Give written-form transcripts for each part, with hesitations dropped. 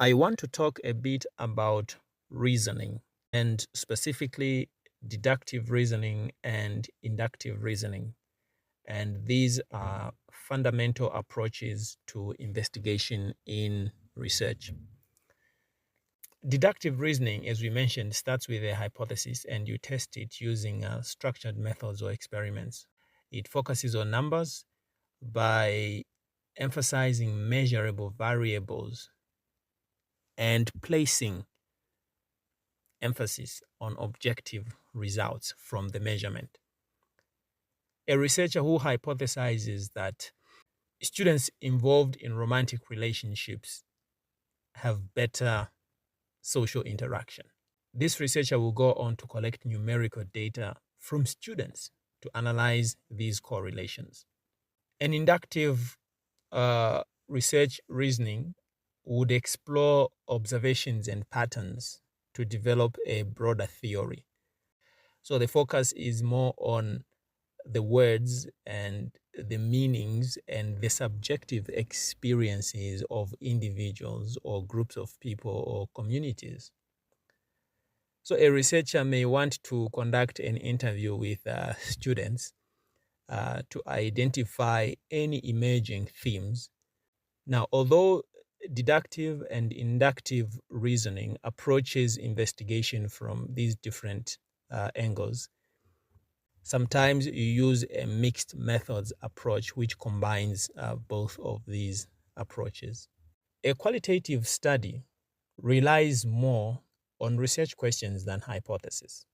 I want to talk a bit about reasoning, and specifically deductive reasoning and inductive reasoning. And these are fundamental approaches to investigation in research. Deductive reasoning, as we mentioned, starts with a hypothesis and you test it using structured methods or experiments. It focuses on numbers by emphasizing measurable variables and placing emphasis on objective results from the measurement. A researcher who hypothesizes that students involved in romantic relationships have better social interaction. This researcher will go on to collect numerical data from students to analyze these correlations. An inductive research reasoning would explore observations and patterns to develop a broader theory. So the focus is more on the words and the meanings and the subjective experiences of individuals or groups of people or communities. So a researcher may want to conduct an interview with students to identify any emerging themes. Now, although deductive and inductive reasoning approaches investigation from these different angles, sometimes you use a mixed methods approach which combines both of these approaches. A qualitative study relies more on research questions than hypotheses.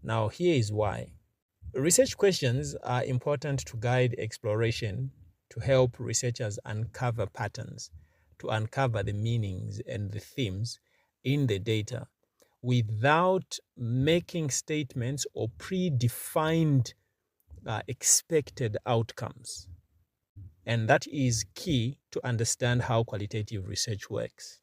Now, here is why. Research questions are important to guide exploration, to help researchers uncover patterns, to uncover the meanings and the themes in the data without making statements or predefined expected outcomes. And that is key to understand how qualitative research works.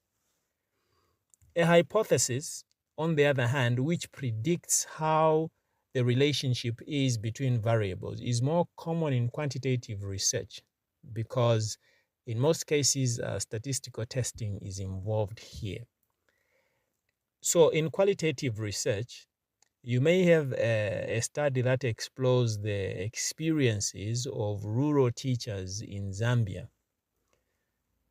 A hypothesis, on the other hand, which predicts how the relationship is between variables, is more common in quantitative research because in most cases, statistical testing is involved here. So in qualitative research, you may have a study that explores the experiences of rural teachers in Zambia.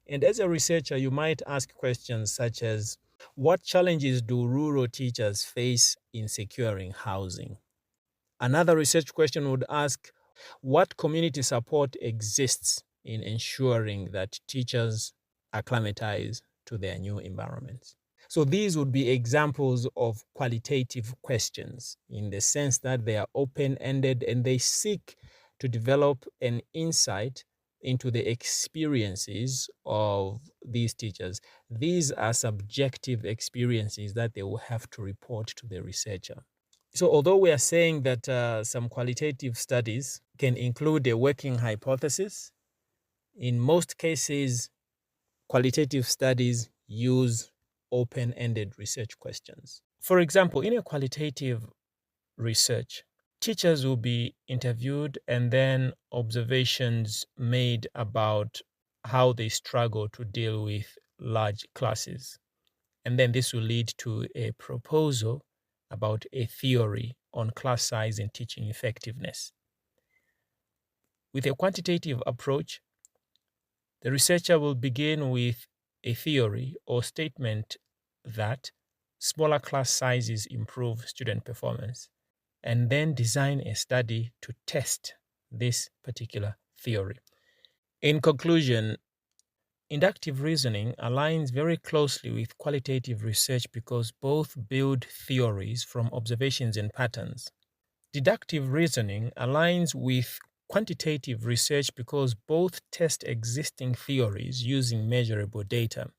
And as a researcher, you might ask questions such as, what challenges do rural teachers face in securing housing? Another research question would ask, what community support exists in ensuring that teachers acclimatize to their new environments? So these would be examples of qualitative questions in the sense that they are open-ended and they seek to develop an insight into the experiences of these teachers. These are subjective experiences that they will have to report to the researcher. So although we are saying that some qualitative studies can include a working hypothesis, in most cases, qualitative studies use open-ended research questions. For example, in a qualitative research, teachers will be interviewed and then observations made about how they struggle to deal with large classes. And then this will lead to a proposal about a theory on class size and teaching effectiveness. With a quantitative approach, the researcher will begin with a theory or statement that smaller class sizes improve student performance, and then design a study to test this particular theory. In conclusion, inductive reasoning aligns very closely with qualitative research because both build theories from observations and patterns. Deductive reasoning aligns with quantitative research because both test existing theories using measurable data.